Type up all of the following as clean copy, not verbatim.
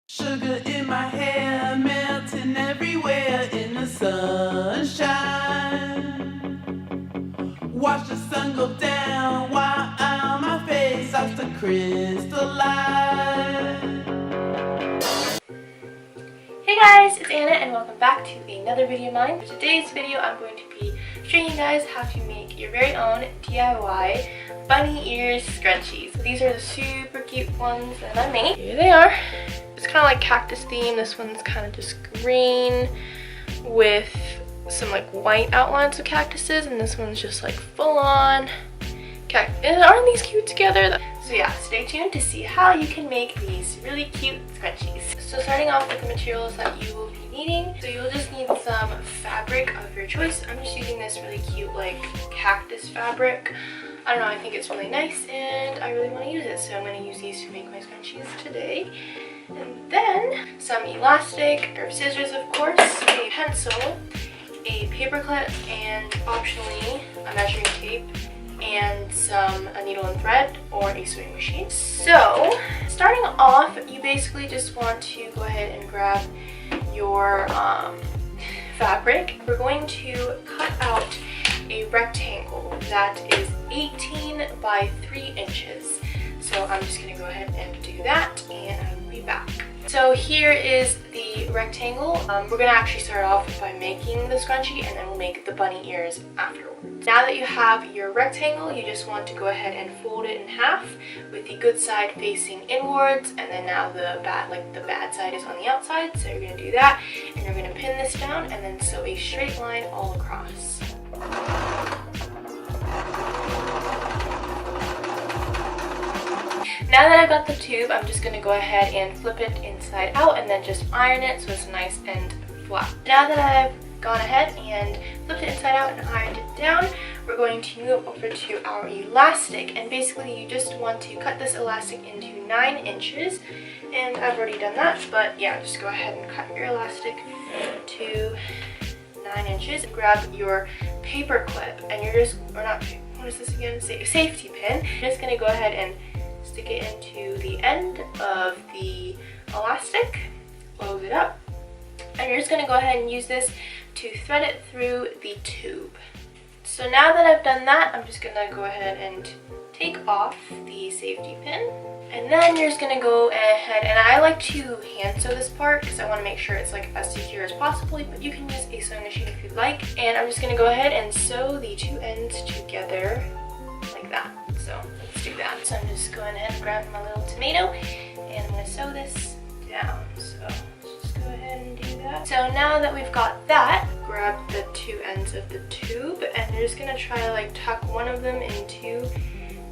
Sugar in my hair, melting everywhere in the sunshine. Watch the sun go down while my face starts to crystallize. Hey guys, it's Anna and welcome back to another video of mine. For today's video, I'm going to be showing you guys how to make your very own DIY bunny ears scrunchies. These are the super cute ones that I made. Here they are. It's kind of like cactus theme. This one's kind of just green with some like white outlines of cactuses, and this one's just like full on cactus. Aren't these cute together? So yeah, stay tuned to see how you can make these really cute scrunchies. So starting off with the materials that you will be needing. So you'll just need some fabric of your choice. I'm just using this really cute like cactus fabric. I don't know, I think it's really nice and I really want to use it. So I'm going to use these to make my scrunchies today. And then some elastic, or scissors of course, a pencil, a paper clip, and optionally a measuring tape, and a needle and thread or a sewing machine. So starting off, you basically just want to go ahead and grab your fabric. We're going to cut out a rectangle that is 18 by 3 inches. So I'm just going to go ahead and do that and I will be back. So here is the rectangle. We're going to actually start off by making the scrunchie and then we'll make the bunny ears afterwards. Now that you have your rectangle, you just want to go ahead and fold it in half with the good side facing inwards, and then now the bad side is on the outside. So you're going to do that and you're going to pin this down and then sew a straight line all across. Now that I've got the tube, I'm just going to go ahead and flip it inside out and then just iron it so it's nice and flat. Now that I've gone ahead and flipped it inside out and ironed it down, we're going to move over to our elastic, and basically you just want to cut this elastic into 9 inches, and I've already done that, but yeah, just go ahead and cut your elastic to 9 inches. Grab your paper clip and you're just, or not, what is this again? Safety pin. You're just going to go ahead and stick it into the end of the elastic, close it up, and you're just going to go ahead and use this to thread it through the tube. So now that I've done that, I'm just going to go ahead and take off the safety pin, and then you're just going to go ahead, and I like to hand sew this part because I want to make sure it's like as secure as possible, but you can use a sewing machine if you'd like. And I'm just going to go ahead and sew the two ends together like that. So let's do that. So I'm just going ahead and grabbing my little tomato and I'm going to sew this down. So let's just go ahead and do that. So now that we've got that, grab the two ends of the tube and you're just going to try to like tuck one of them into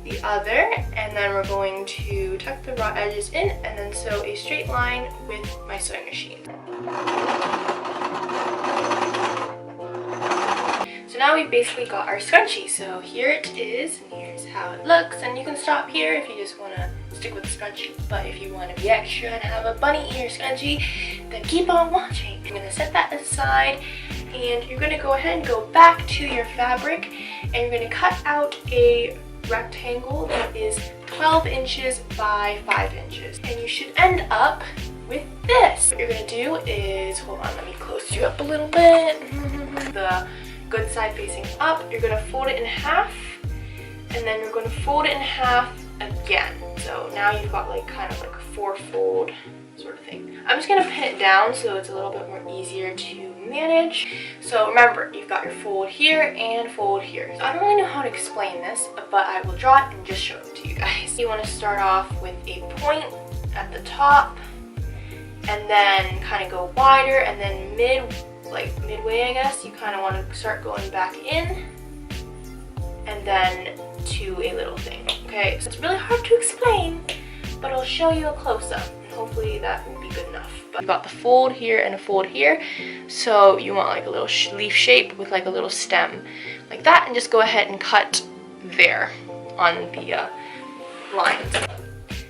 the other, and then we're going to tuck the raw edges in and then sew a straight line with my sewing machine. So now we've basically got our scrunchie. So here it is, and here's how it looks. And you can stop here if you just want to stick with the scrunchie. But if you want to be extra and have a bunny ear scrunchie, then keep on watching. I'm going to set that aside, and you're going to go ahead and go back to your fabric, and you're going to cut out a rectangle that is 12 inches by 5 inches. And you should end up with this. What you're going to do is, hold on, let me close you up a little bit. The good side facing up, you're going to fold it in half, and then you're going to fold it in half again. So now you've got like kind of like a 4-fold sort of thing. I'm just going to pin it down so it's a little bit more easier to manage. So remember, you've got your fold here and fold here. So I don't really know how to explain this, but I will draw it and just show it to you guys. You want to start off with a point at the top and then kind of go wider, and then midway, I guess, you kind of want to start going back in and then to a little thing. Okay, so it's really hard to explain, but I'll show you a close-up and hopefully that will be good enough. But you've got the fold here and a fold here, so you want like a little leaf shape with like a little stem like that, and just go ahead and cut there on the lines.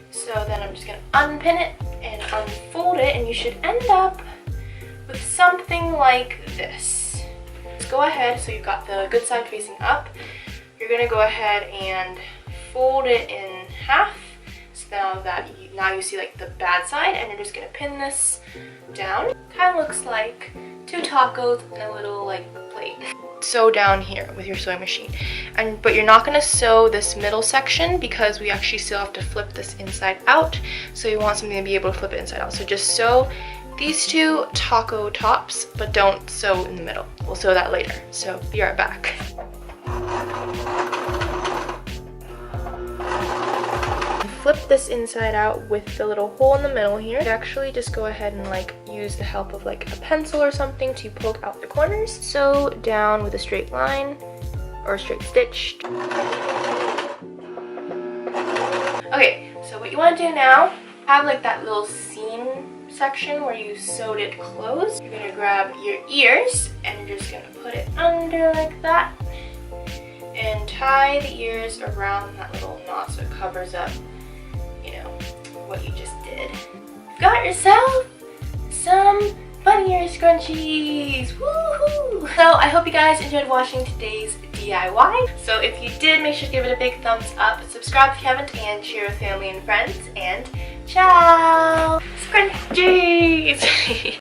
So then I'm just going to unpin it and unfold it, and you should end up with something like this. Let's go ahead, so you've got the good side facing up, you're going to go ahead and fold it in half now you see like the bad side, and you're just gonna pin this down. Kind of looks like 2 tacos and a little like plate. Sew down here with your sewing machine, but you're not gonna sew this middle section because we actually still have to flip this inside out. So you want something to be able to flip it inside out. So just sew these 2 taco tops, but don't sew in the middle. We'll sew that later. So be right back. Flip this inside out with the little hole in the middle here. You actually just go ahead and like use the help of like a pencil or something to poke out the corners. Sew down with a straight line or a straight stitch. Okay, so what you want to do now, have like that little seam section where you sewed it closed. You're gonna grab your ears and you're just gonna put it under like that and tie the ears around that little knot so it covers up, you know, what you just did. You've got yourself some bunny ear scrunchies! Woohoo! So I hope you guys enjoyed watching today's DIY. So if you did, make sure to give it a big thumbs up, subscribe if you haven't, and share with family and friends, and ciao! Scrunchies!